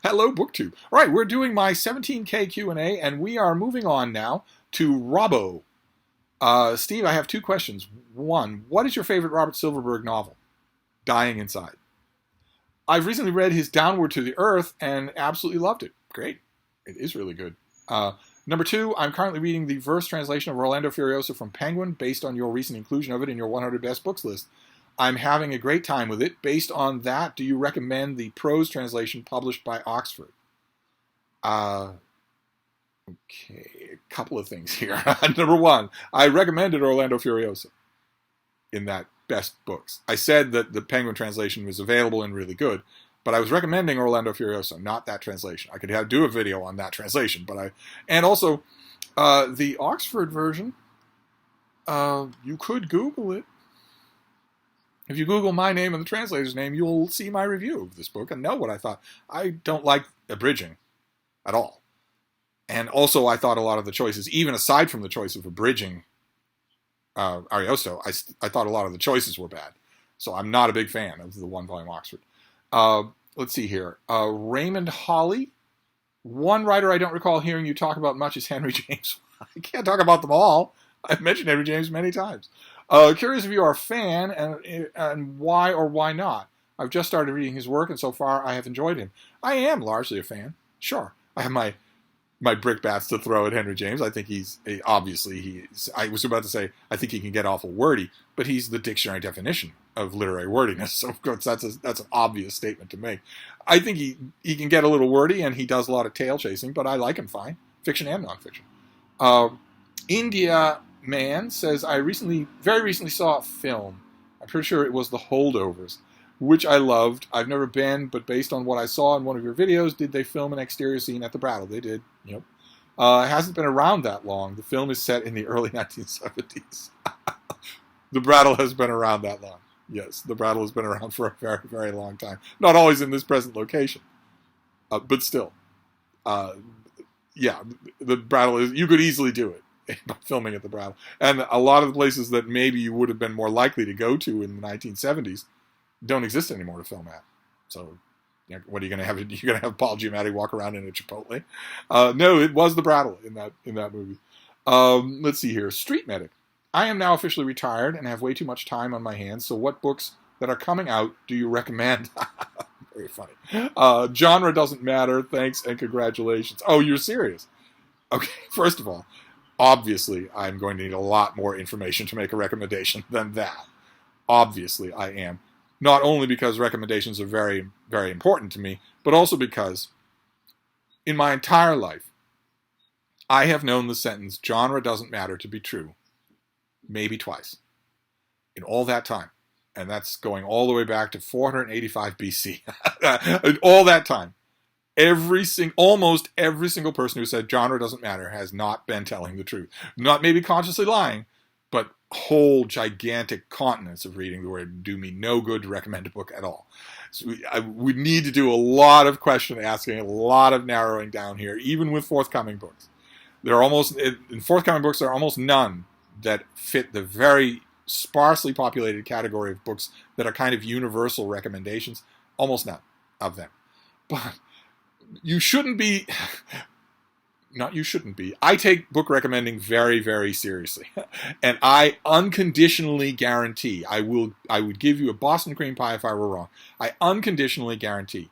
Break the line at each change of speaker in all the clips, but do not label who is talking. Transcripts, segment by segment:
Hello, BookTube. All right, we're doing my 17K Q&A, and we are moving on now to Robbo. Steve, I have two questions. One, what is your favorite Robert Silverberg novel? Dying Inside. I've recently read his Downward to the Earth and absolutely loved it. Great. It is really good. Number two, I'm currently reading the verse translation of Orlando Furioso from Penguin based on your recent inclusion of it in your 100 Best Books list. I'm having a great time with it. Based on that, do you recommend the prose translation published by Oxford? Okay, a couple of things here. Number one, I recommended Orlando Furioso in that Best Books. I said that the Penguin translation was available and really good, but I was recommending Orlando Furioso, not that translation. I could do a video on that translation, and also the Oxford version. You could Google it. If you Google my name and the translator's name, you'll see my review of this book and know what I thought. I don't like abridging at all. And also, I thought a lot of the choices, even aside from the choice of abridging Ariosto, I thought a lot of the choices were bad. So I'm not a big fan of the one-volume Oxford. Let's see here. Raymond Hawley. One writer I don't recall hearing you talk about much is Henry James. I can't talk about them all. I've mentioned Henry James many times. Curious if you are a fan and why or why not. I've just started reading his work and so far I have enjoyed him. I am largely a fan. Sure. I have my brickbats to throw at Henry James. I think I was about to say, I think he can get awful wordy, but he's the dictionary definition of literary wordiness. So of course that's an obvious statement to make. I think he can get a little wordy and he does a lot of tail chasing, but I like him fine. Fiction and nonfiction. India Man says, I very recently saw a film. I'm pretty sure it was The Holdovers, which I loved. I've never been, but based on what I saw in one of your videos, did they film an exterior scene at the Brattle? They did. Yep. It hasn't been around that long. The film is set in the early 1970s. The Brattle has been around that long. Yes, the Brattle has been around for a very, very long time. Not always in this present location, but still. Yeah, the Brattle is. You could easily do it by filming at the Brattle. And a lot of the places that maybe you would have been more likely to go to in the 1970s don't exist anymore to film at. So, what are you going to have? You're going to have Paul Giamatti walk around in a Chipotle? No, it was the Brattle in that movie. Let's see here. Street Medic. I am now officially retired and have way too much time on my hands. So, what books that are coming out do you recommend? Very funny. Genre doesn't matter. Thanks and congratulations. Oh, you're serious? Okay. First of all, obviously, I'm going to need a lot more information to make a recommendation than that. Obviously, I am. Not only because recommendations are very, very important to me, but also because in my entire life, I have known the sentence, genre doesn't matter, to be true, maybe twice. In all that time. And that's going all the way back to 485 BC. In all that time. Almost every single person who said genre doesn't matter has not been telling the truth. Not maybe consciously lying, but whole gigantic continents of reading where it do me no good to recommend a book at all. So we need to do a lot of question asking, a lot of narrowing down here, even with forthcoming books. In forthcoming books, there are almost none that fit the very sparsely populated category of books that are kind of universal recommendations. Almost none of them. But you shouldn't be, I take book recommending very, very seriously. And I unconditionally guarantee, I would give you a Boston cream pie if I were wrong. I unconditionally guarantee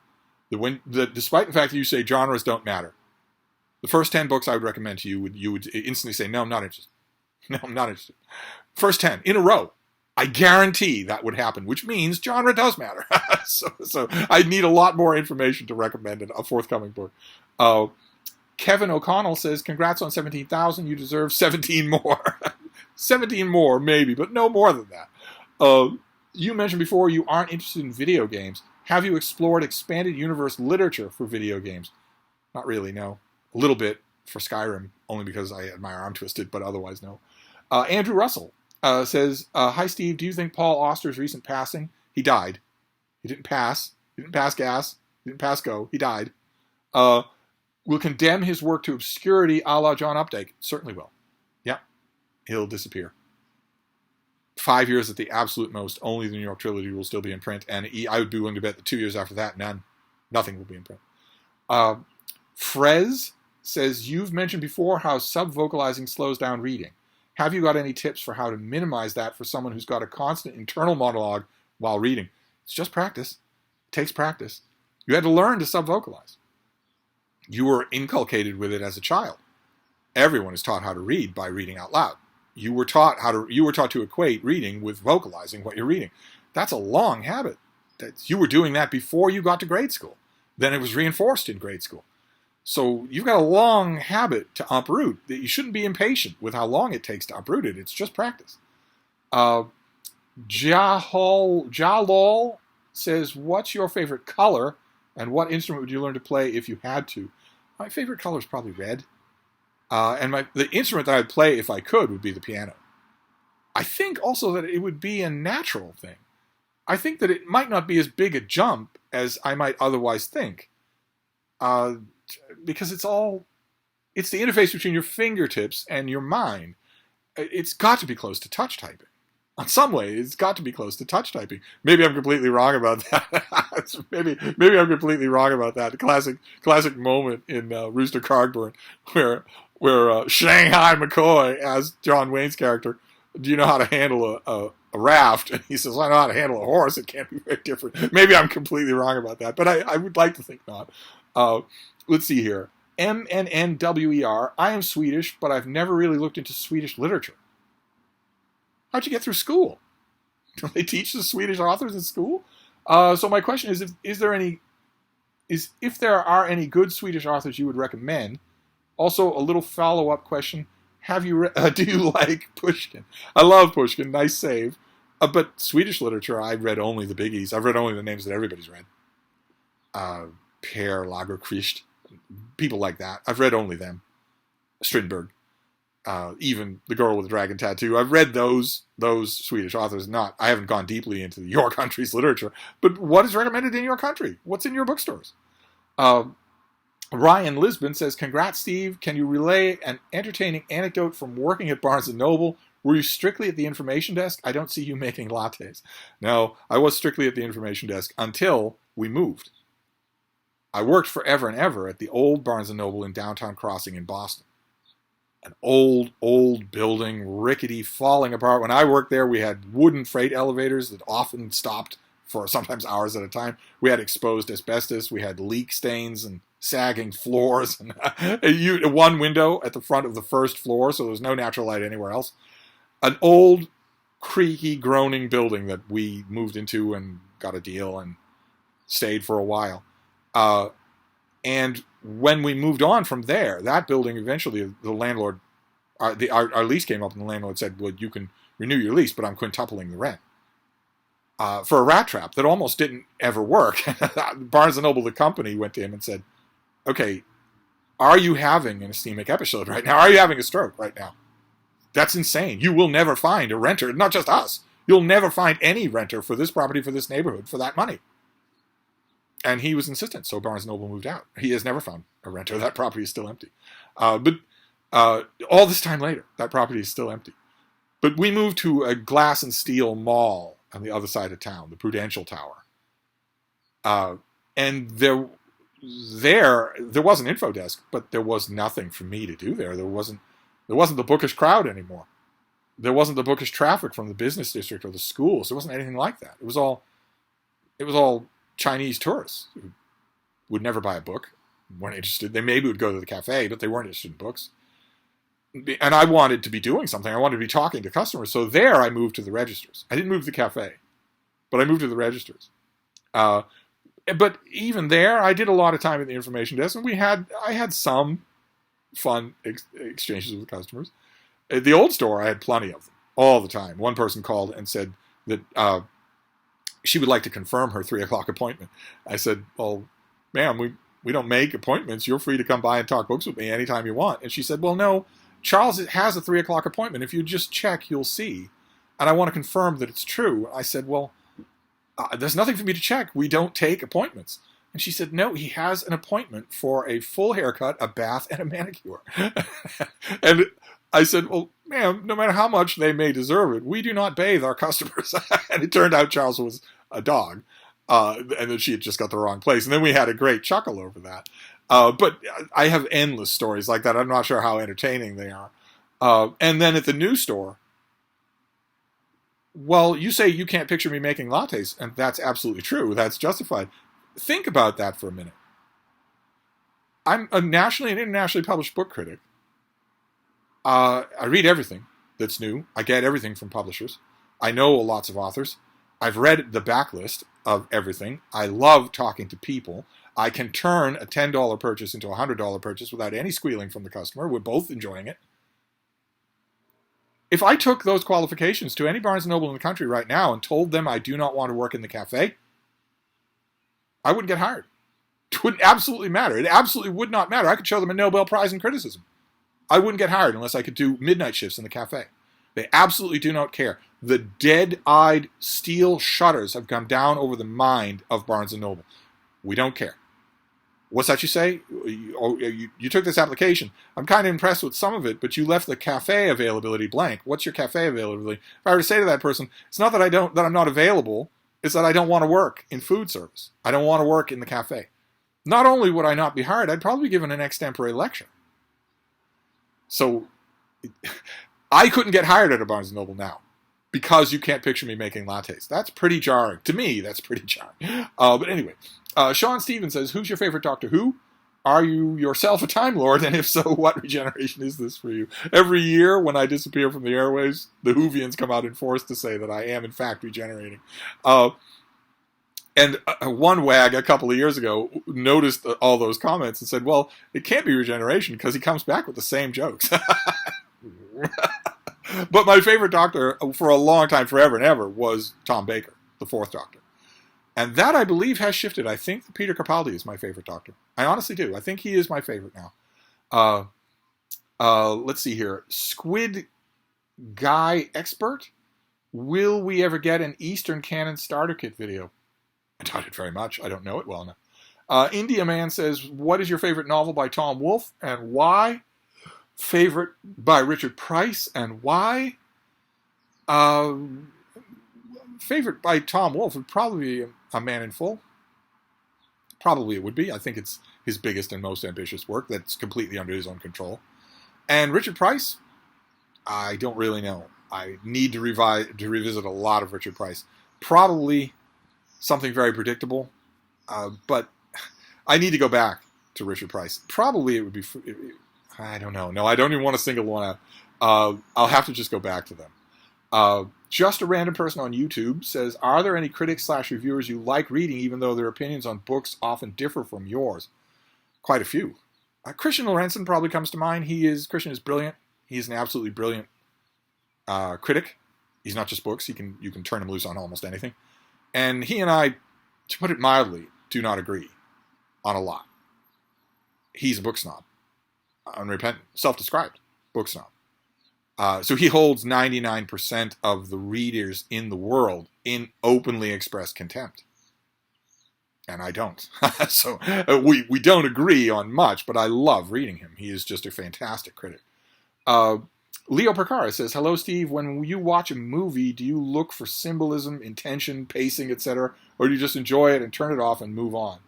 that despite the fact that you say genres don't matter, the first 10 books I would recommend to you, you would instantly say, no, I'm not interested. No, I'm not interested. First 10 in a row. I guarantee that would happen, which means genre does matter. So I need a lot more information to recommend a forthcoming book. Kevin O'Connell says, congrats on 17,000. You deserve 17 more. 17 more, maybe, but no more than that. You mentioned before you aren't interested in video games. Have you explored expanded universe literature for video games? Not really, no. A little bit for Skyrim, only because I admire Arm Twisted, but otherwise, no. Andrew Russell says, hi, Steve. Do you think Paul Auster's recent passing? He died. He didn't pass. He didn't pass gas. He didn't pass go. He died. Will condemn his work to obscurity a la John Updike. Certainly will. Yeah. He'll disappear. 5 years at the absolute most. Only the New York trilogy will still be in print. And I would be willing to bet that 2 years after that, nothing will be in print. Uh, Frez says, you've mentioned before how sub-vocalizing slows down reading. Have you got any tips for how to minimize that for someone who's got a constant internal monologue while reading? It's just practice. It takes practice. You had to learn to sub-vocalize. You were inculcated with it as a child. Everyone is taught how to read by reading out loud. You were taught to equate reading with vocalizing what you're reading. That's a long habit. You were doing that before you got to grade school. Then it was reinforced in grade school. So you've got a long habit to uproot. You shouldn't be impatient with how long it takes to uproot it. It's just practice. Jalol says, what's your favorite color and what instrument would you learn to play if you had to? My favorite color is probably red. And the instrument that I'd play if I could would be the piano. I think also that it would be a natural thing. I think that it might not be as big a jump as I might otherwise think. Because it's the interface between your fingertips and your mind. It's got to be close to touch typing. On some way, it's got to be close to touch typing. Maybe I'm completely wrong about that. maybe I'm completely wrong about that. The classic moment in Rooster Cogburn where Shanghai McCoy as John Wayne's character, do you know how to handle a raft? And he says, I know how to handle a horse. It can't be very different. Maybe I'm completely wrong about that, but I would like to think not. Let's see here. MNNWER. I am Swedish, but I've never really looked into Swedish literature. How'd you get through school? Do they teach the Swedish authors in school? So my question is, if there are any good Swedish authors you would recommend? Also, a little follow-up question. Do you like Pushkin? I love Pushkin. Nice save. But Swedish literature, I've read only the biggies. I've read only the names that everybody's read. Per Lagerkvist. People like that. I've read only them. Strindberg. Even The Girl with the Dragon Tattoo. I've read those Swedish authors. I haven't gone deeply into your country's literature. But what is recommended in your country? What's in your bookstores? Ryan Lisbon says, congrats, Steve. Can you relay an entertaining anecdote from working at Barnes & Noble? Were you strictly at the information desk? I don't see you making lattes. No, I was strictly at the information desk until we moved. I worked forever and ever at the old Barnes & Noble in Downtown Crossing in Boston. An old building, rickety, falling apart. When I worked there, we had wooden freight elevators that often stopped for sometimes hours at a time. We had exposed asbestos. We had leak stains and sagging floors. And one window at the front of the first floor, so there was no natural light anywhere else. An old, creaky, groaning building that we moved into and got a deal and stayed for a while. And when we moved on from there, that building eventually, the landlord, our lease came up and the landlord said, well, you can renew your lease, but I'm quintupling the rent. For a rat trap that almost didn't ever work. Barnes & Noble, the company, went to him and said, okay, are you having an ischemic episode right now? Are you having a stroke right now? That's insane. You will never find a renter, not just us. You'll never find any renter for this property, for this neighborhood, for that money. And he was insistent, so Barnes & Noble moved out. He has never found a renter. That property is still empty. But all this time later, that property is still empty. But we moved to a glass and steel mall on the other side of town, the Prudential Tower. And there was an info desk, but there was nothing for me to do there. There wasn't the bookish crowd anymore. There wasn't the bookish traffic from the business district or the schools. There wasn't anything like that. It was all Chinese tourists who would never buy a book, weren't interested. They maybe would go to the cafe, but they weren't interested in books. And I wanted to be doing something. I wanted to be talking to customers. So there I moved to the registers. I didn't move to the cafe, but I moved to the registers. But even there, I did a lot of time at the information desk, and I had some fun exchanges with customers. At the old store, I had plenty of them, all the time. One person called and said that she would like to confirm her 3 o'clock appointment. I said, well, ma'am, we don't make appointments. You're free to come by and talk books with me anytime you want. And she said, well, no, Charles has a 3 o'clock appointment. If you just check, you'll see. And I want to confirm that it's true. I said, well, there's nothing for me to check. We don't take appointments. And she said, no, he has an appointment for a full haircut, a bath, and a manicure. And I said, well, ma'am, no matter how much they may deserve it, we do not bathe our customers. And it turned out Charles was a dog. And then she had just got the wrong place. And then we had a great chuckle over that. But I have endless stories like that. I'm not sure how entertaining they are. And then at the news store, well, you say you can't picture me making lattes, and that's absolutely true. That's justified. Think about that for a minute. I'm a nationally and internationally published book critic. I read everything that's new. I get everything from publishers. I know lots of authors. I've read the backlist of everything. I love talking to people. I can turn a $10 purchase into a $100 purchase without any squealing from the customer. We're both enjoying it. If I took those qualifications to any Barnes & Noble in the country right now and told them I do not want to work in the cafe, I wouldn't get hired. It wouldn't absolutely matter. It absolutely would not matter. I could show them a Nobel Prize in criticism. I wouldn't get hired unless I could do midnight shifts in the cafe. They absolutely do not care. The dead-eyed steel shutters have come down over the mind of Barnes & Noble. We don't care. What's that you say? You took this application. I'm kind of impressed with some of it, but you left the cafe availability blank. What's your cafe availability? If I were to say to that person, it's not that I'm not available, it's that I don't want to work in food service. I don't want to work in the cafe. Not only would I not be hired, I'd probably be given an extempore lecture. So I couldn't get hired at a Barnes & Noble now because you can't picture me making lattes. That's pretty jarring. To me, that's pretty jarring. But anyway, Sean Stevens says, who's your favorite Doctor Who? Are you yourself a Time Lord? And if so, what regeneration is this for you? Every year when I disappear from the airwaves, the Whovians come out in force to say that I am, in fact, regenerating. And one wag a couple of years ago noticed all those comments and said, well, it can't be regeneration because he comes back with the same jokes. But my favorite Doctor for a long time, forever and ever, was Tom Baker, the fourth Doctor. And that, I believe, has shifted. I think Peter Capaldi is my favorite Doctor. I honestly do. I think he is my favorite now. Let's see here. Squid Guy Expert. Will we ever get an Eastern Canon starter kit video? I doubt it very much. I don't know it well enough. India Man says, what is your favorite novel by Tom Wolfe and why? Favorite by Richard Price and why? Favorite by Tom Wolfe would probably be A Man in Full. Probably it would be. I think it's his biggest and most ambitious work that's completely under his own control. And Richard Price, I don't really know. I need to revisit a lot of Richard Price. Probably something very predictable, but I need to go back to Richard Price. Probably it would be, I don't know. No, I don't even want to single one out. I'll have to just go back to them. Just a random person on YouTube says, are there any critics/reviewers you like reading even though their opinions on books often differ from yours? Quite a few. Christian Lorenzen probably comes to mind. Christian is brilliant. He is an absolutely brilliant critic. He's not just books. You can turn him loose on almost anything. And he and I, to put it mildly, do not agree on a lot. He's a book snob. Unrepentant. Self-described book snob. So he holds 99% of the readers in the world in openly expressed contempt. And I don't. So we don't agree on much, but I love reading him. He is just a fantastic critic. Leo Percara says, hello, Steve. When you watch a movie, do you look for symbolism, intention, pacing, etc., or do you just enjoy it and turn it off and move on?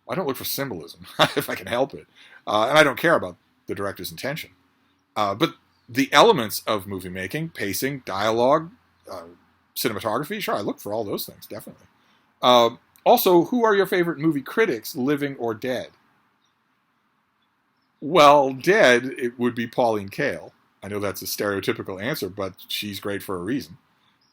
I don't look for symbolism, if I can help it. And I don't care about the director's intention. But the elements of movie making, pacing, dialogue, cinematography, sure, I look for all those things, definitely. Also, who are your favorite movie critics, living or dead? Well, dead, it would be Pauline Kael. I know that's a stereotypical answer, but she's great for a reason.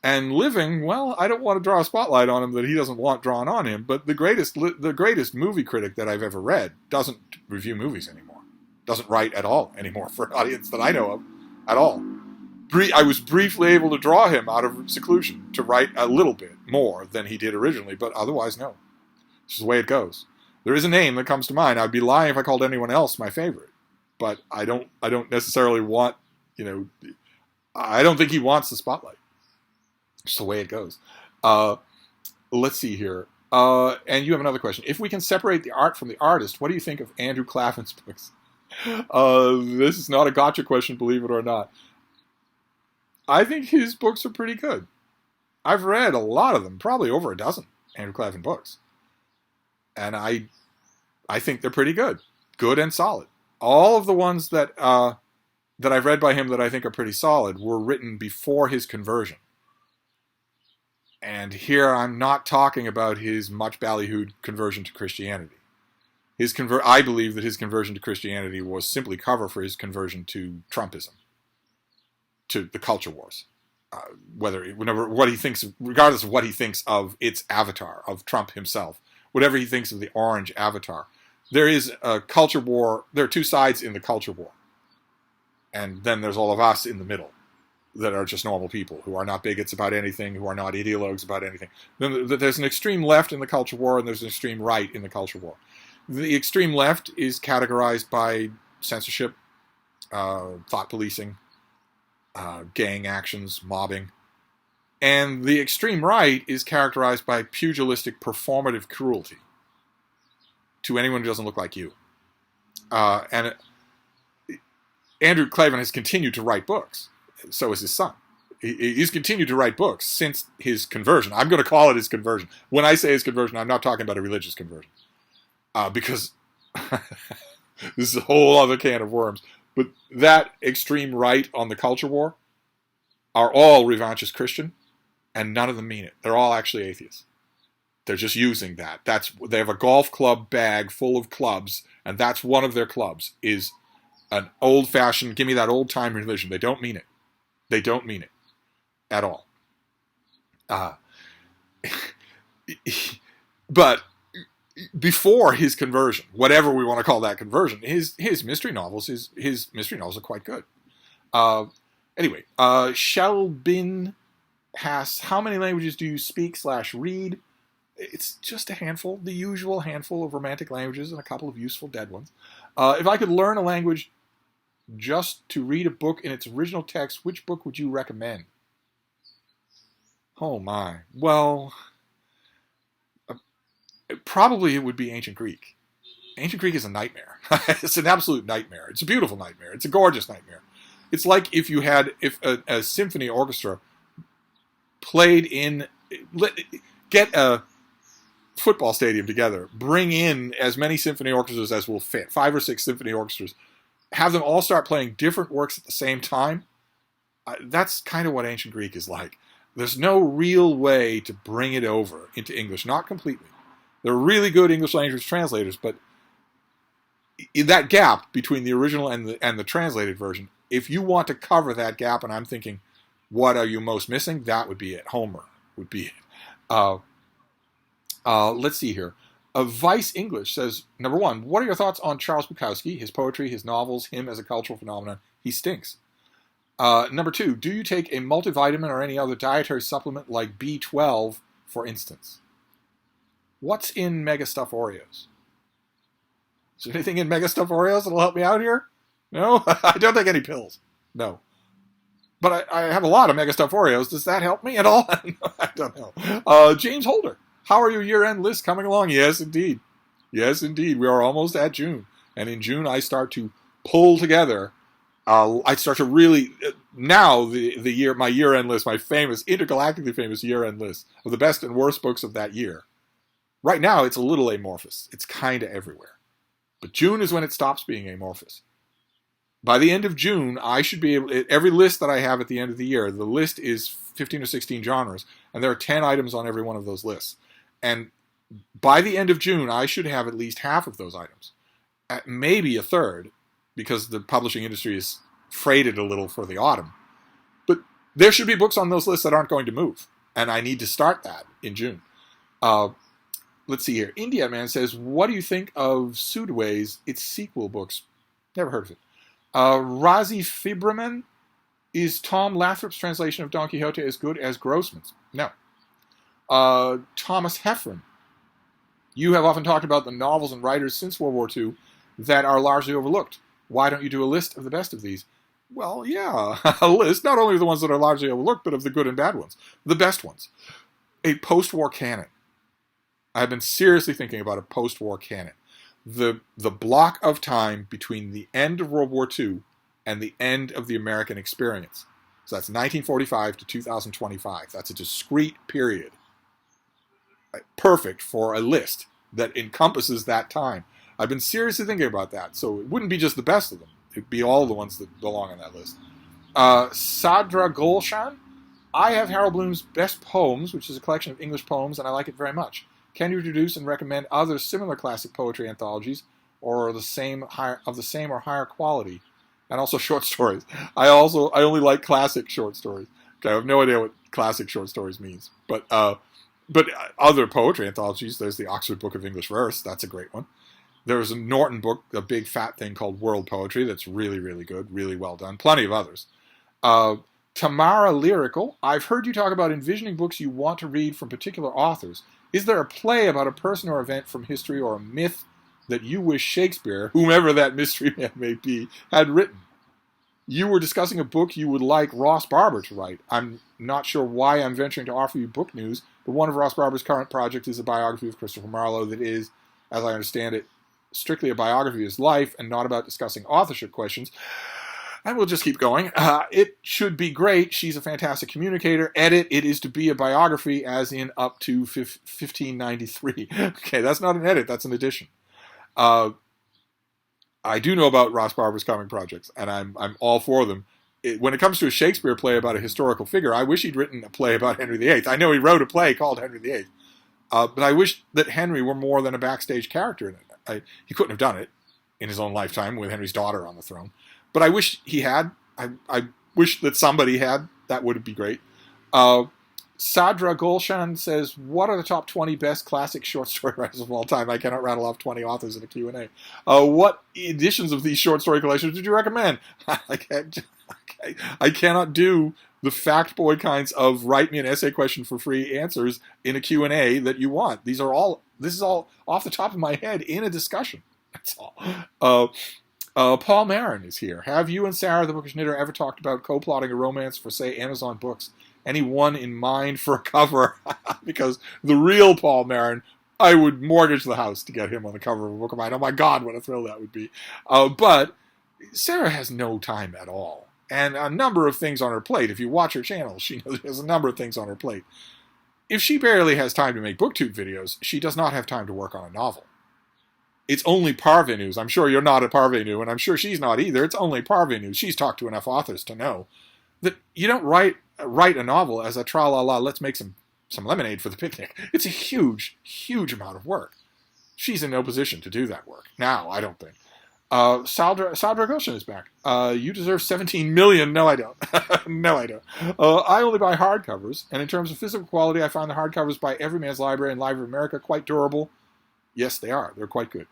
And living, well, I don't want to draw a spotlight on him that he doesn't want drawn on him, but the greatest movie critic that I've ever read doesn't review movies anymore. Doesn't write at all anymore for an audience that I know of at all. I was briefly able to draw him out of seclusion to write a little bit more than he did originally, but otherwise, no. It's just the way it goes. There is a name that comes to mind. I'd be lying if I called anyone else my favorite, but I don't necessarily want, I don't think he wants the spotlight. It's the way it goes. Let's see here. And you have another question. If we can separate the art from the artist, what do you think of Andrew Claflin's books? This is not a gotcha question, believe it or not. I think his books are pretty good. I've read a lot of them, probably over a dozen. Andrew Klavan books. And I think they're pretty good. Good and solid. All of the ones that I've read by him that I think are pretty solid were written before his conversion. And here I'm not talking about his much ballyhooed conversion to Christianity. I believe that his conversion to Christianity was simply cover for his conversion to Trumpism, to the culture wars. Regardless of what he thinks of its avatar, of Trump himself, whatever he thinks of the orange avatar, there is a culture war. There are two sides in the culture war. And then there's all of us in the middle that are just normal people who are not bigots about anything, who are not ideologues about anything. Then there's an extreme left in the culture war, and there's an extreme right in the culture war. The extreme left is categorized by censorship, thought policing, gang actions, mobbing. And the extreme right is characterized by pugilistic performative cruelty to anyone who doesn't look like you. And Andrew Klavan has continued to write books. So has his son. He's continued to write books since his conversion. I'm going to call it his conversion. When I say his conversion, I'm not talking about a religious conversion. Because this is a whole other can of worms. But that extreme right on the culture war are all revanchist Christian, and none of them mean it. They're all actually atheists. They're just using that. They have a golf club bag full of clubs, and that's one of their clubs, is an old-fashioned, give me that old-time religion. They don't mean it. They don't mean it at all. But before his conversion, whatever we want to call that conversion, his mystery novels, his mystery novels are quite good. Anyway, Shelbin asks, how many languages do you speak/read? It's just a handful, the usual handful of romantic languages and a couple of useful dead ones. If I could learn a language just to read a book in its original text, which book would you recommend? Oh my. Well, probably it would be Ancient Greek. Ancient Greek is a nightmare. It's an absolute nightmare. It's a beautiful nightmare. It's a gorgeous nightmare. It's like if a symphony orchestra played get a football stadium together, bring in as many symphony orchestras as will fit, 5 or 6 symphony orchestras, have them all start playing different works at the same time. That's kind of what Ancient Greek is like. There's no real way to bring it over into English, not completely. There are really good English language translators, but in that gap between the original and the translated version, if you want to cover that gap, and I'm thinking, what are you most missing? That would be it. Homer would be it. Let's see here. Vice English says, number 1, what are your thoughts on Charles Bukowski, his poetry, his novels, him as a cultural phenomenon? He stinks. Number 2, do you take a multivitamin or any other dietary supplement like B12, for instance? What's in Mega Stuff Oreos? Is there anything in Mega Stuff Oreos that'll help me out here? No? I don't take any pills. No. But I have a lot of Mega Stuff Oreos. Does that help me at all? No, I don't know. James Holder. How are your year-end lists coming along? Yes, indeed. Yes, indeed. We are almost at June. And in June, I start to pull together. I start to really... Now, my year-end list, my famous, intergalactically famous year-end list of the best and worst books of that year. Right now, it's a little amorphous. It's kind of everywhere. But June is when it stops being amorphous. By the end of June, I should be able... Every list that I have at the end of the year, the list is 15 or 16 genres, and there are 10 items on every one of those lists. And by the end of June, I should have at least half of those items. Maybe a third, because the publishing industry is freighted a little for the autumn. But there should be books on those lists that aren't going to move. And I need to start that in June. Let's see here. India Man says, what do you think of Sudway's its sequel books? Never heard of it. Razi Fibraman, is Tom Lathrop's translation of Don Quixote as good as Grossman's? No. Thomas Heffron, you have often talked about the novels and writers since World War II that are largely overlooked. Why don't you do a list of the best of these? Well, yeah, a list, not only of the ones that are largely overlooked, but of the good and bad ones. The best ones. A post-war canon. I've been seriously thinking about a post-war canon. The block of time between the end of World War II and the end of the American experience. So that's 1945 to 2025. That's a discrete period. perfect for a list that encompasses that time. I've been seriously thinking about that. So it wouldn't be just the best of them. It'd be all the ones that belong on that list. Sadra Golshan. I have Harold Bloom's Best Poems, which is a collection of English poems, and I like it very much. Can you introduce and recommend other similar classic poetry anthologies, or of the same or higher quality, and also short stories? I only like classic short stories. Okay, I have no idea what classic short stories means, but other poetry anthologies. There's the Oxford Book of English Verse. That's a great one. There's a Norton book, a big fat thing called World Poetry. That's really, really good, really well done. Plenty of others. Tamara Lyrical. I've heard you talk about envisioning books you want to read from particular authors. Is there a play about a person or event from history or a myth that you wish Shakespeare, whomever that mystery man may be, had written? You were discussing a book you would like Ross Barber to write. I'm not sure why I'm venturing to offer you book news, but one of Ross Barber's current projects is a biography of Christopher Marlowe that is, as I understand it, strictly a biography of his life and not about discussing authorship questions. And we'll just keep going. It should be great. She's a fantastic communicator. Edit, it is to be a biography as in up to 1593. Okay, that's not an edit. That's an addition. I do know about Ross Barber's coming projects, and I'm all for them. When it comes to a Shakespeare play about a historical figure, I wish he'd written a play about Henry VIII. I know he wrote a play called Henry VIII, but I wish that Henry were more than a backstage character in it. He couldn't have done it in his own lifetime with Henry's daughter on the throne. But I wish he had. I wish that somebody had. That would be great. Sadra Golshan says, what are the top 20 best classic short story writers of all time? I cannot rattle off 20 authors in a Q&A. What editions of these short story collections would you recommend? I cannot do the fact boy kinds of write me an essay question for free answers in a Q&A that you want. This is all off the top of my head in a discussion. That's all. Paul Marin is here. Have you and Sarah, the bookish knitter, ever talked about co-plotting a romance for, say, Amazon Books? Anyone in mind for a cover? Because the real Paul Marin, I would mortgage the house to get him on the cover of a book of mine. Oh my God, what a thrill that would be. But Sarah has no time at all. And a number of things on her plate. If you watch her channel, she knows she has a number of things on her plate. If she barely has time to make BookTube videos, she does not have time to work on a novel. It's only parvenus. I'm sure you're not a parvenu, and I'm sure she's not either. It's only parvenus. She's talked to enough authors to know that you don't write a novel as a tra-la-la, let's make some lemonade for the picnic. It's a huge, huge amount of work. She's in no position to do that work. Now, I don't think. Sadra Goshen is back. You deserve 17 million. No, I don't. No, I don't. I only buy hardcovers, and in terms of physical quality, I find the hardcovers by Everyman's Library and Library of America quite durable. Yes, they are. They're quite good.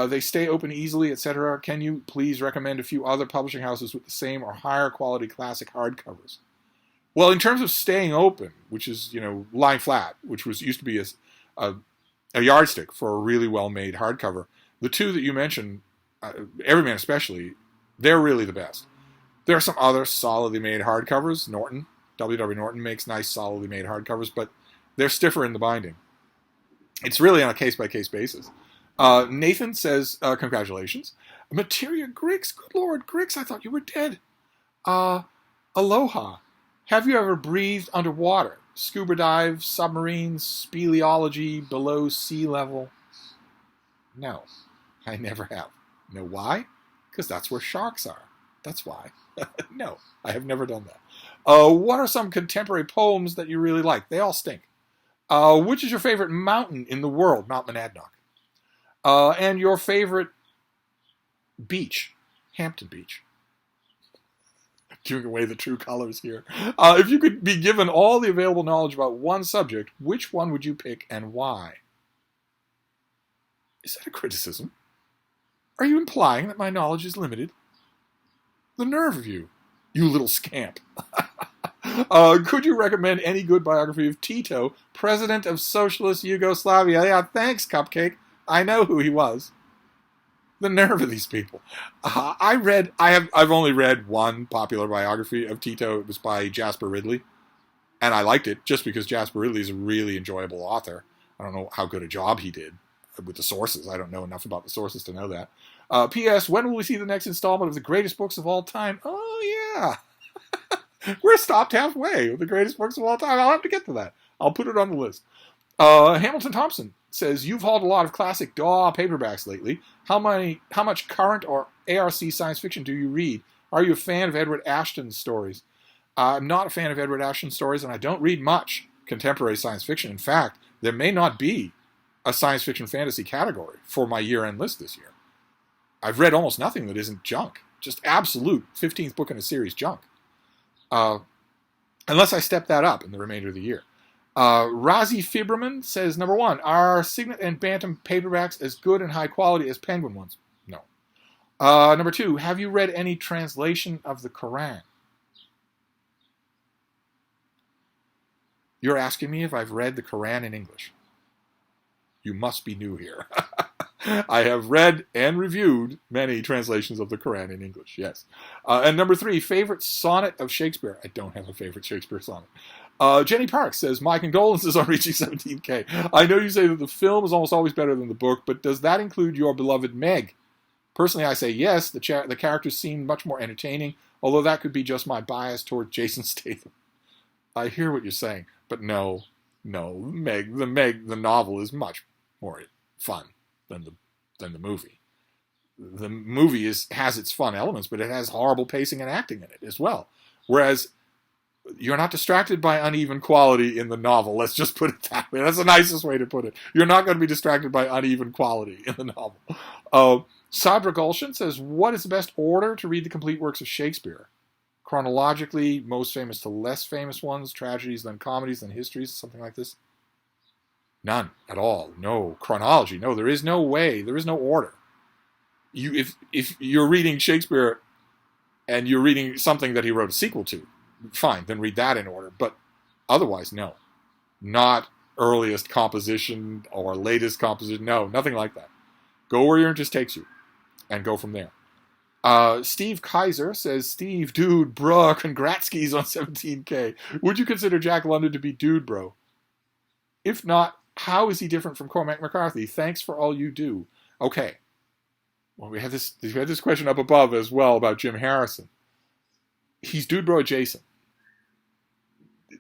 They stay open easily, etc. Can you please recommend a few other publishing houses with the same or higher quality classic hardcovers? Well, in terms of staying open, which is, lying flat, which used to be a yardstick for a really well-made hardcover, the two that you mentioned, Everyman especially, they're really the best. There are some other solidly made hardcovers. Norton, W.W. Norton makes nice solidly made hardcovers, but they're stiffer in the binding. It's really on a case-by-case basis. Nathan says, congratulations. Materia Grix, good Lord, Grix, I thought you were dead. Aloha. Have you ever breathed underwater? Scuba dive, submarines, speleology, below sea level? No, I never have. Know why? Because that's where sharks are. That's why. No, I have never done that. What are some contemporary poems that you really like? They all stink. Which is your favorite mountain in the world? Mount Monadnock. And your favorite beach? Hampton Beach. Giving away the true colors here. If you could be given all the available knowledge about one subject, which one would you pick and why? Is that a criticism? Are you implying that my knowledge is limited? The nerve of you, you little scamp. Could you recommend any good biography of Tito, President of Socialist Yugoslavia? Yeah, thanks, Cupcake. I know who he was. The nerve of these people. I've only read one popular biography of Tito. It was by Jasper Ridley. And I liked it just because Jasper Ridley is a really enjoyable author. I don't know how good a job he did with the sources. I don't know enough about the sources to know that. P.S. When will we see the next installment of the greatest books of all time? Oh, yeah. We're stopped halfway with the greatest books of all time. I'll have to get to that. I'll put it on the list. Hamilton Thompson says, you've hauled a lot of classic DAW paperbacks lately. How much current or ARC science fiction do you read? Are you a fan of Edward Ashton's stories? I'm not a fan of Edward Ashton's stories, and I don't read much contemporary science fiction. In fact, there may not be a science fiction fantasy category for my year-end list this year. I've read almost nothing that isn't junk. Just absolute 15th book in a series junk. Unless I step that up in the remainder of the year. Razi Fiberman says, number 1, are Signet and Bantam paperbacks as good and high quality as Penguin ones? No. Number 2, have you read any translation of the Quran? You're asking me if I've read the Quran in English. You must be new here. I have read and reviewed many translations of the Quran in English, yes. And number 3, favorite sonnet of Shakespeare. I don't have a favorite Shakespeare sonnet. Jenny Parks says, my condolences on reaching 17K. I know you say that the film is almost always better than the book, but does that include your beloved Meg? Personally, I say yes. The characters seem much more entertaining, although that could be just my bias toward Jason Statham. I hear what you're saying, but no. The novel is much more fun than the movie. The movie has its fun elements, but it has horrible pacing and acting in it as well. Whereas you're not distracted by uneven quality in the novel. Let's just put it that way. That's the nicest way to put it. You're not going to be distracted by uneven quality in the novel. Sabra Gulshan says, what is the best order to read the complete works of Shakespeare? Chronologically, most famous to less famous ones, tragedies, then comedies, then histories, something like this? None at all. No chronology. No, there is no way. There is no order. If you're reading Shakespeare and you're reading something that he wrote a sequel to, fine, then read that in order. But otherwise, no. Not earliest composition or latest composition. No, nothing like that. Go where your interest takes you and go from there. Steve Kaiser says, Steve, dude, bruh, congratskis on 17K. Would you consider Jack London to be dude, bro? If not, how is he different from Cormac McCarthy? Thanks for all you do. Okay. Well, we had this question up above as well about Jim Harrison. He's dude bro adjacent.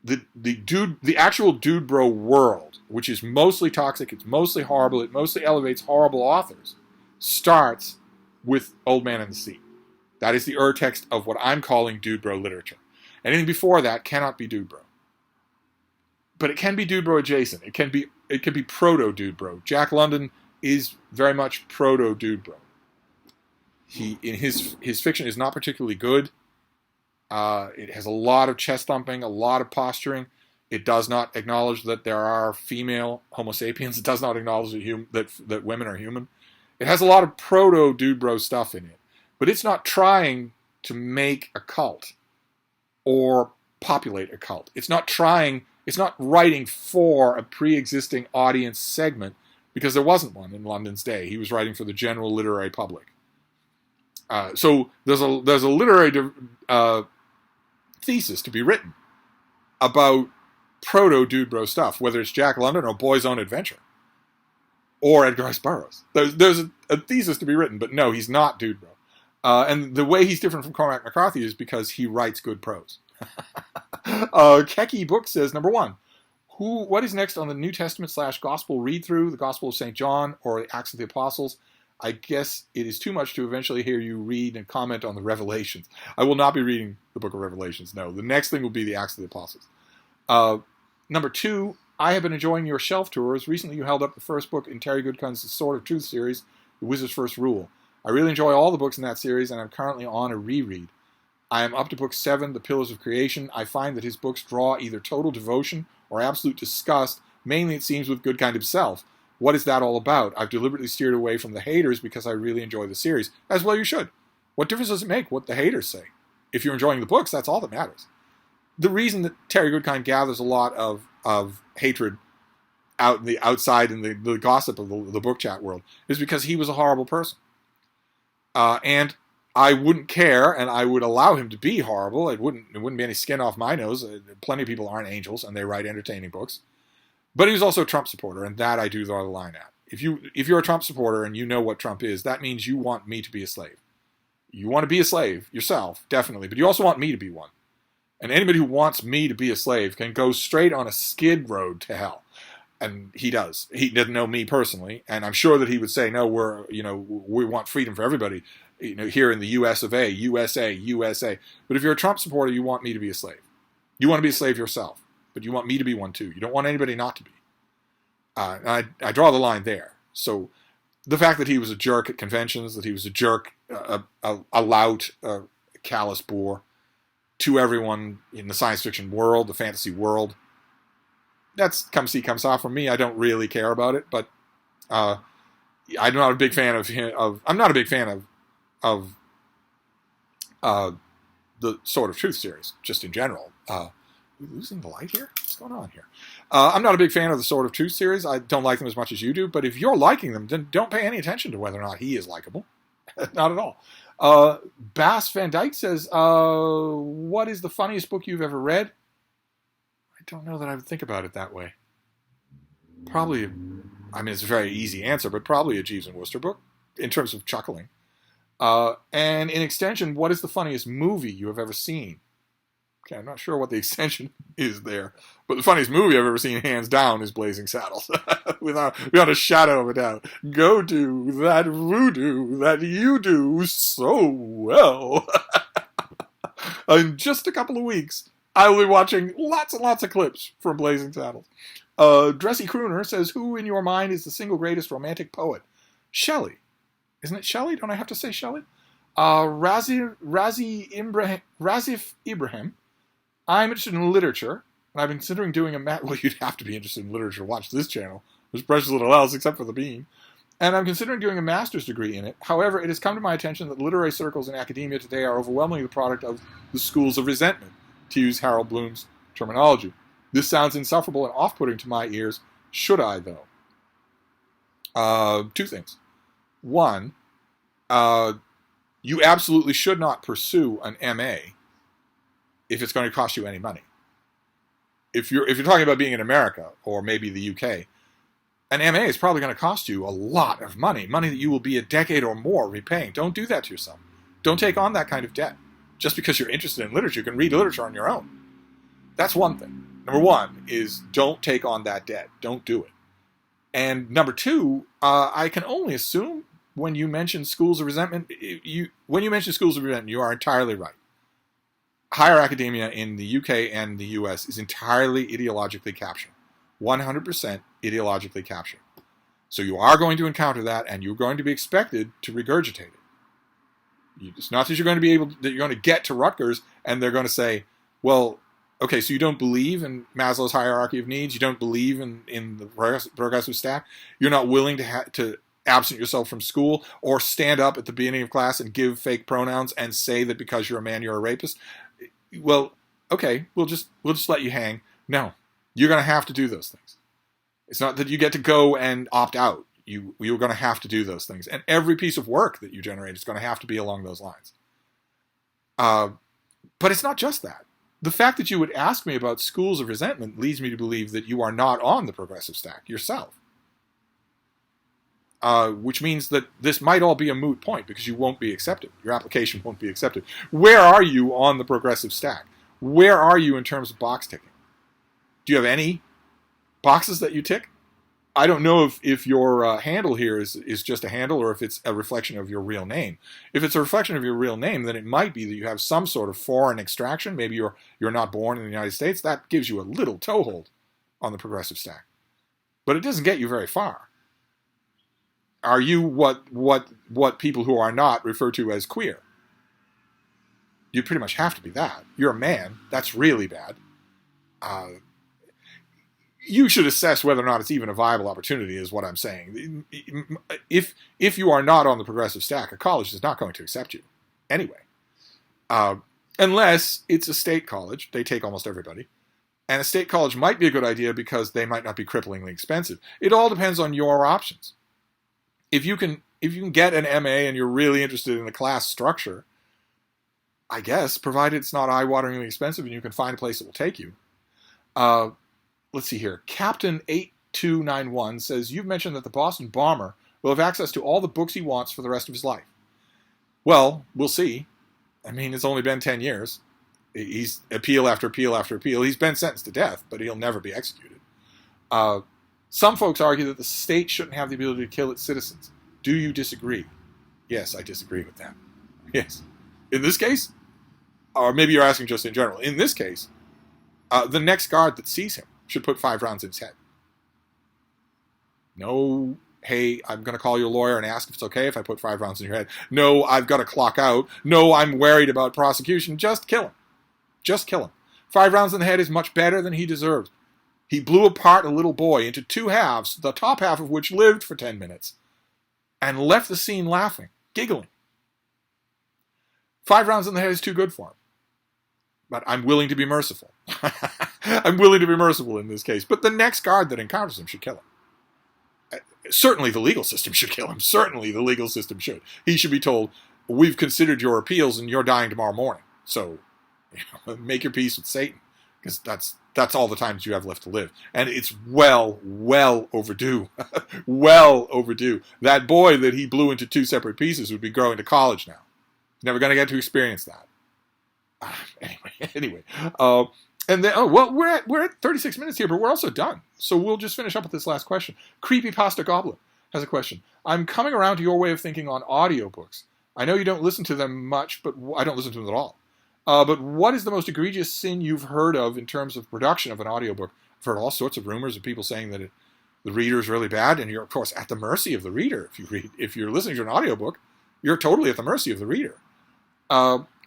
The actual dude bro world, which is mostly toxic, it's mostly horrible, it mostly elevates horrible authors, starts with Old Man and the Sea. That is the urtext of what I'm calling dude bro literature. Anything before that cannot be dude bro. But it can be dude bro adjacent. It can be proto dude bro. Jack London is very much proto dude bro. His fiction is not particularly good. It has a lot of chest thumping, a lot of posturing. It does not acknowledge that there are female Homo sapiens. It does not acknowledge that women are human. It has a lot of proto dude bro stuff in it, but it's not trying to make a cult or populate a cult. It's not writing for a pre-existing audience segment because there wasn't one in London's day. He was writing for the general literary public. So there's a literary thesis to be written about proto dude bro stuff, whether it's Jack London or Boy's Own Adventure or Edgar Rice Burroughs. There's a thesis to be written, but no, he's not dude bro. And the way he's different from Cormac McCarthy is because he writes good prose. Keki Book says, number 1, what is next on the New Testament / Gospel read-through, the Gospel of St. John or the Acts of the Apostles? I guess it is too much to eventually hear you read and comment on the Revelations. I will not be reading the book of Revelations, no. The next thing will be the Acts of the Apostles. Number 2, I have been enjoying your shelf tours. Recently you held up the first book in Terry Goodkine's Sword of Truth series, The Wizard's First Rule. I really enjoy all the books in that series, and I'm currently on a reread. I am up to book 7, The Pillars of Creation. I find that his books draw either total devotion or absolute disgust, mainly it seems with Goodkind himself. What is that all about? I've deliberately steered away from the haters because I really enjoy the series. As well you should. What difference does it make what the haters say? If you're enjoying the books, that's all that matters. The reason that Terry Goodkind gathers a lot of hatred outside in the gossip of the book chat world is because he was a horrible person. And I wouldn't care, and I would allow him to be horrible. It wouldn't be any skin off my nose. Plenty of people aren't angels, and they write entertaining books. But he was also a Trump supporter, and that I do draw the line at. If you're a Trump supporter and you know what Trump is, that means you want me to be a slave. You want to be a slave yourself, definitely, but you also want me to be one. And anybody who wants me to be a slave can go straight on a skid road to hell. And he does. He doesn't know me personally, and I'm sure that he would say, no, we want freedom for everybody, here in the US of A, USA, USA. But if you're a Trump supporter, you want me to be a slave. You want to be a slave yourself, but you want me to be one too. You don't want anybody not to be. I draw the line there. So the fact that he was a jerk at conventions, that he was a jerk, a lout, a callous bore to everyone in the science fiction world, the fantasy world, that's come see, come saw from me. I don't really care about it, but I'm not a big fan of him. I'm not a big fan of the Sword of Truth series, just in general. Are we losing the light here? What's going on here? I'm not a big fan of the Sword of Truth series. I don't like them as much as you do, but if you're liking them, then don't pay any attention to whether or not he is likable. Not at all. Bass Van Dyke says, what is the funniest book you've ever read? I don't know that I would think about it that way. Probably, it's a very easy answer, but probably a Jeeves and Wooster book, in terms of chuckling. And in extension, what is the funniest movie you have ever seen? Okay, I'm not sure what the extension is there, but the funniest movie I've ever seen, hands down, is Blazing Saddles. without a shadow of a doubt. Go do that voodoo that you do so well. In just a couple of weeks, I will be watching lots and lots of clips from Blazing Saddles. Dressy Crooner says, who in your mind is the single greatest romantic poet? Shelley. Isn't it Shelley? Don't I have to say Shelley? Razif Ibrahim. I'm interested in literature, and I've been considering doing well, you'd have to be interested in literature to watch this channel. There's precious little else except for the bean. And I'm considering doing a master's degree in it. However, it has come to my attention that literary circles in academia today are overwhelmingly the product of the schools of resentment, to use Harold Bloom's terminology. This sounds insufferable and off-putting to my ears. Should I, though? Two things. One, you absolutely should not pursue an MA if it's going to cost you any money. If you're talking about being in America or maybe the UK, an MA is probably going to cost you a lot of money that you will be a decade or more repaying. Don't do that to yourself. Don't take on that kind of debt. Just because you're interested in literature, you can read literature on your own. That's one thing. Number one is don't take on that debt. Don't do it. And number two, I can only assume when you mention schools of resentment, you are entirely right. Higher academia in the UK and the US is entirely ideologically captured. 100% ideologically captured. So you are going to encounter that, and you're going to be expected to regurgitate it. It's not that you're going to get to Rutgers and they're going to say, well, okay, so you don't believe in Maslow's hierarchy of needs, you don't believe in the progressive stack, you're not willing to absent yourself from school or stand up at the beginning of class and give fake pronouns and say that because you're a man you're a rapist. Well, okay, we'll just let you hang. No, you're going to have to do those things. It's not that you get to go and opt out. You're going to have to do those things. And every piece of work that you generate is going to have to be along those lines. But it's not just that. The fact that you would ask me about schools of resentment leads me to believe that you are not on the progressive stack yourself. Which means that this might all be a moot point because you won't be accepted. Your application won't be accepted. Where are you on the progressive stack? Where are you in terms of box ticking? Do you have any boxes that you tick? I don't know if your handle here is just a handle or if it's a reflection of your real name. If it's a reflection of your real name, then it might be that you have some sort of foreign extraction. Maybe you're not born in the United States. That gives you a little toehold on the progressive stack. But it doesn't get you very far. Are you what people who are not refer to as queer? You pretty much have to be that. You're a man. That's really bad. You should assess whether or not it's even a viable opportunity, is what I'm saying. If you are not on the progressive stack, a college is not going to accept you anyway. Unless it's a state college. They take almost everybody. And a state college might be a good idea because they might not be cripplingly expensive. It all depends on your options. If you can get an MA and you're really interested in the class structure, I guess, provided it's not eye-wateringly expensive and you can find a place that will take you. Let's see here. Captain 8291 says, you've mentioned that the Boston bomber will have access to all the books he wants for the rest of his life. Well, we'll see. I mean, it's only been 10 years. He's appeal after appeal after appeal. He's been sentenced to death, but he'll never be executed. Some folks argue that the state shouldn't have the ability to kill its citizens. Do you disagree? Yes, I disagree with that. Yes. In this case, or maybe you're asking just in general. In this case, the next guard that sees him should put 5 rounds in his head. No, hey, I'm going to call your lawyer and ask if it's okay if I put 5 rounds in your head. No, I've got to clock out. No, I'm worried about prosecution. Just kill him. Just kill him. 5 rounds in the head is much better than he deserves. He blew apart a little boy into 2 halves, the top half of which lived for 10 minutes, and left the scene laughing, giggling. 5 rounds in the head is too good for him. But I'm willing to be merciful. I'm willing to be merciful in this case. But the next guard that encounters him should kill him. Certainly the legal system should kill him. Certainly the legal system should. He should be told, we've considered your appeals and you're dying tomorrow morning. So make your peace with Satan. Because that's all the time that you have left to live. And it's well overdue. Well overdue. That boy that he blew into 2 separate pieces would be growing to college now. Never going to get to experience that. Anyway. And then, we're at 36 minutes here, but we're also done. So we'll just finish up with this last question. Creepypasta Goblin has a question. I'm coming around to your way of thinking on audiobooks. I know you don't listen to them much, but I don't listen to them at all. But what is the most egregious sin you've heard of in terms of production of an audiobook? I've heard all sorts of rumors of people saying that the reader is really bad, and you're, of course, at the mercy of the reader. If you're listening to an audiobook, you're totally at the mercy of the reader.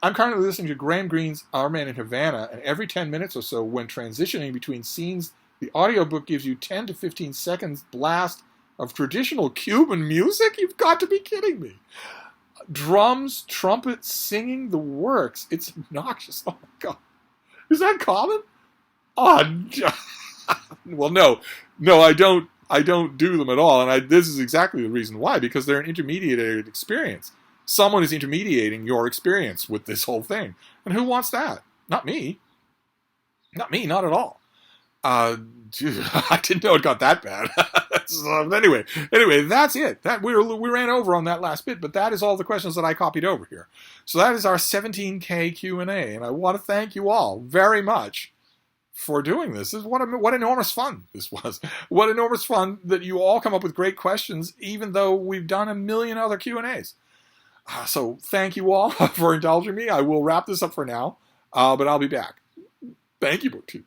I'm currently listening to Graham Greene's Our Man in Havana, and every 10 minutes or so, when transitioning between scenes, the audiobook gives you 10 to 15 seconds blast of traditional Cuban music? You've got to be kidding me. Drums, trumpets, singing, the works. It's obnoxious. Oh my God. Is that common? Oh, well, no, I don't do them at all. And this is exactly the reason why, because they're an intermediated experience. Someone is intermediating your experience with this whole thing. And who wants that? Not me. Not me, not at all. I didn't know it got that bad. Anyway, that's it. We ran over on that last bit, but that is all the questions that I copied over here. So that is our 17K Q&A, and I want to thank you all very much for doing this. What enormous fun this was. What enormous fun that you all come up with great questions, even though we've done a million other Q&As. So thank you all for indulging me. I will wrap this up for now, but I'll be back. Thank you, BookTube.